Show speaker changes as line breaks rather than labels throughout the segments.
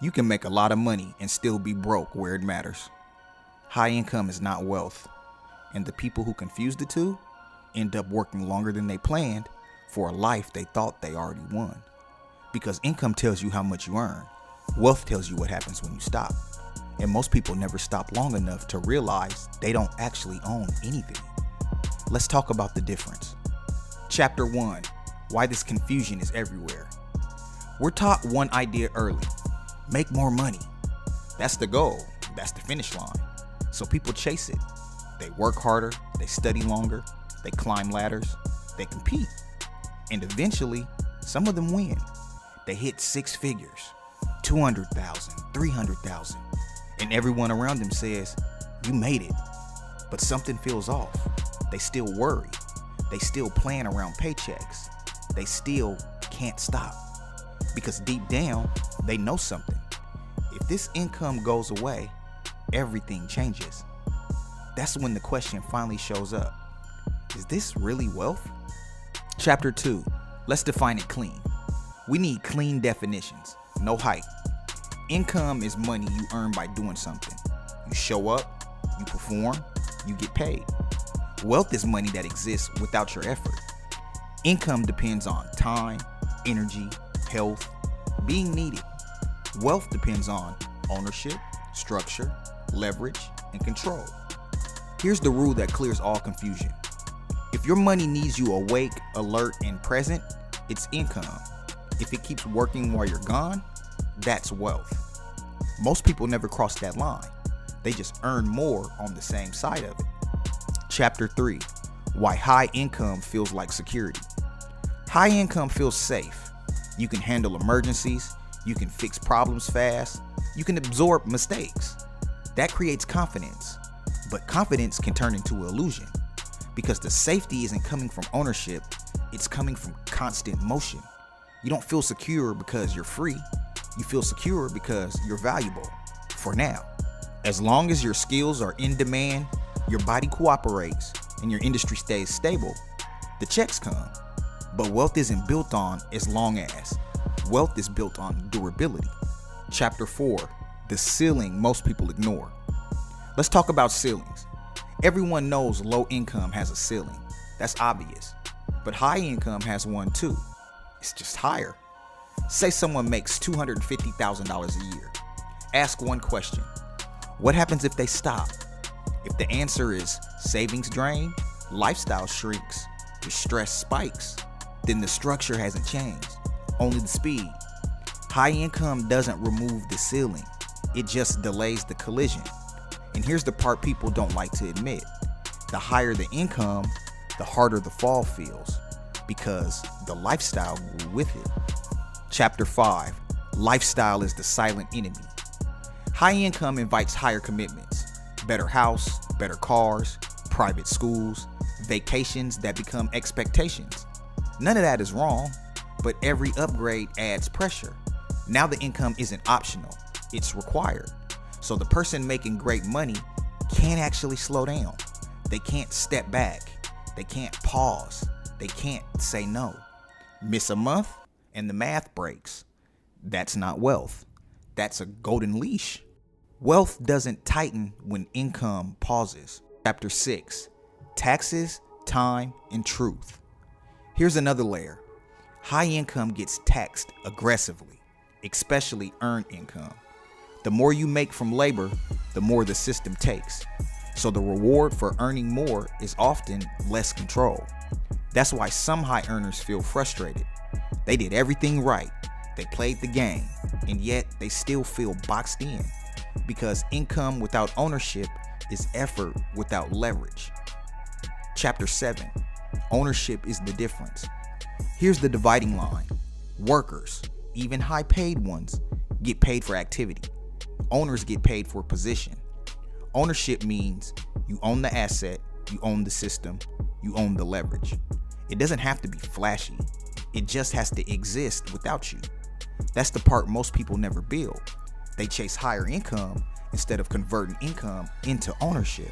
You can make a lot of money and still be broke where it matters. High income is not wealth, and the people who confuse the two end up working longer than they planned for a life they thought they already won. Because income tells you how much you earn. Wealth tells you what happens when you stop. And most people never stop long enough to realize they don't actually own anything. Let's talk about the difference. Chapter 1, why this confusion is everywhere. We're taught one idea early. Make more money. That's the goal. That's the finish line. So people chase it. They work harder, they study longer, they climb ladders, they compete. And eventually, some of them win. They hit 6 figures, 200,000, 300,000. And everyone around them says, you made it. But something feels off. They still worry. They still plan around paychecks. They still can't stop. Because deep down, they know something. If this income goes away, everything changes. That's when the question finally shows up. Is this really wealth? Chapter 2, let's define it clean. We need clean definitions, no hype. Income is money you earn by doing something. You show up, you perform, you get paid. Wealth is money that exists without your effort. Income depends on time, energy, health, being needed. Wealth depends on ownership, structure, leverage, and control. Here's the rule that clears all confusion. If your money needs you awake, alert, and present, it's income. If it keeps working while you're gone, that's wealth. Most people never cross that line. They just earn more on the same side of it. Chapter 3, why high income feels like security. High income feels safe. You can handle emergencies. You can fix problems fast. You can absorb mistakes. That creates confidence. But confidence can turn into illusion because the safety isn't coming from ownership. It's coming from constant motion. You don't feel secure because you're free. You feel secure because you're valuable for now. As long as your skills are in demand, your body cooperates, and your industry stays stable, the checks come. But wealth isn't built on as long as. Wealth is built on durability. Chapter 4, the ceiling most people ignore. Let's talk about ceilings. Everyone knows low income has a ceiling. That's obvious. But high income has one too. It's just higher. Say someone makes $250,000 a year. Ask one question. What happens if they stop? If the answer is savings drain, lifestyle shrinks, your stress spikes, then the structure hasn't changed, only the speed. High income doesn't remove the ceiling. It just delays the collision. And here's the part people don't like to admit. The higher the income, the harder the fall feels because the lifestyle grew with it. Chapter 5, lifestyle is the silent enemy. High income invites higher commitments. Better house, better cars, private schools, vacations that become expectations. None of that is wrong, but every upgrade adds pressure. Now the income isn't optional, it's required. So the person making great money can't actually slow down. They can't step back. They can't pause. They can't say no. Miss a month and the math breaks. That's not wealth. That's a golden leash. Wealth doesn't tighten when income pauses. Chapter 6, taxes, time, and truth. Here's another layer. High income gets taxed aggressively, especially earned income. The more you make from labor, the more the system takes. So the reward for earning more is often less control. That's why some high earners feel frustrated. They did everything right. They played the game, and yet they still feel boxed in because income without ownership is effort without leverage. Chapter 7, ownership is the difference. Here's the dividing line. Workers, even high-paid ones, get paid for activity. Owners get paid for position. Ownership means you own the asset, you own the system, you own the leverage. It doesn't have to be flashy. It just has to exist without you. That's the part most people never build. They chase higher income instead of converting income into ownership.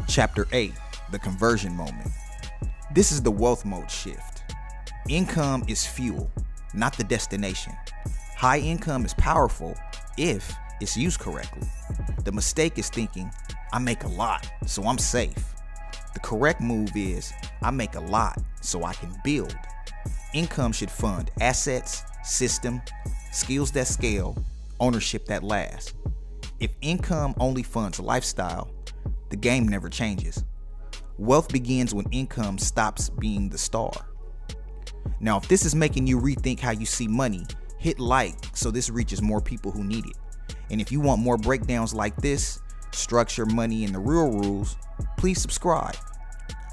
Chapter 8, the conversion moment. This is the wealth mode shift. Income is fuel, not the destination. High income is powerful, if it's used correctly. The mistake is thinking, I make a lot, so I'm safe. The correct move is, I make a lot, so I can build. Income should fund assets, system, skills that scale, ownership that lasts. If income only funds lifestyle, the game never changes. Wealth begins when income stops being the star. Now, if this is making you rethink how you see money, hit like so this reaches more people who need it. And if you want more breakdowns like this, structure, money, and the real rules, please subscribe.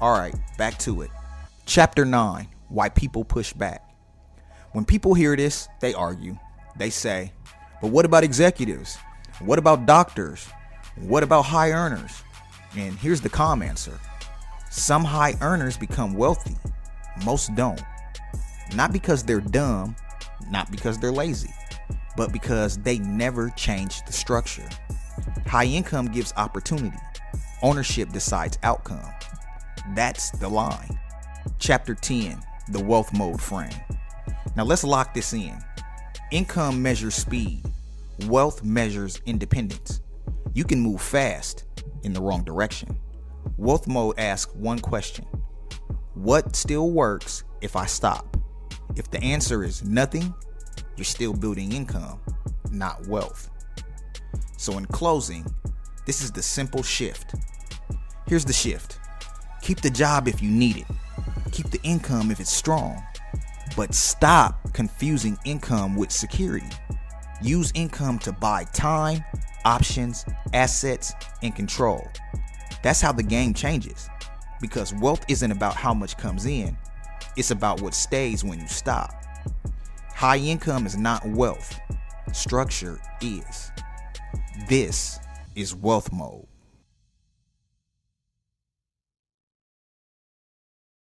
All right, back to it. Chapter 9, Why People Push Back. When people hear this, they argue. They say, but what about executives? What about doctors? What about high earners? And here's the calm answer. Some high earners become wealthy. Most don't. Not because they're dumb, not because they're lazy, but because they never changed the structure. High income gives opportunity. Ownership decides outcome. That's the line. Chapter 10, the wealth mode frame. Now let's lock this in. Income measures speed. Wealth measures independence. You can move fast in the wrong direction. Wealth mode asks one question. What still works if I stop? If the answer is nothing, you're still building income, not wealth. So in closing, this is the simple shift. Here's the shift. Keep the job if you need it. Keep the income if it's strong. But stop confusing income with security. Use income to buy time, options, assets, and control. That's how the game changes. Because wealth isn't about how much comes in. It's about what stays when you stop. High income is not wealth. Structure is. This is wealth mode.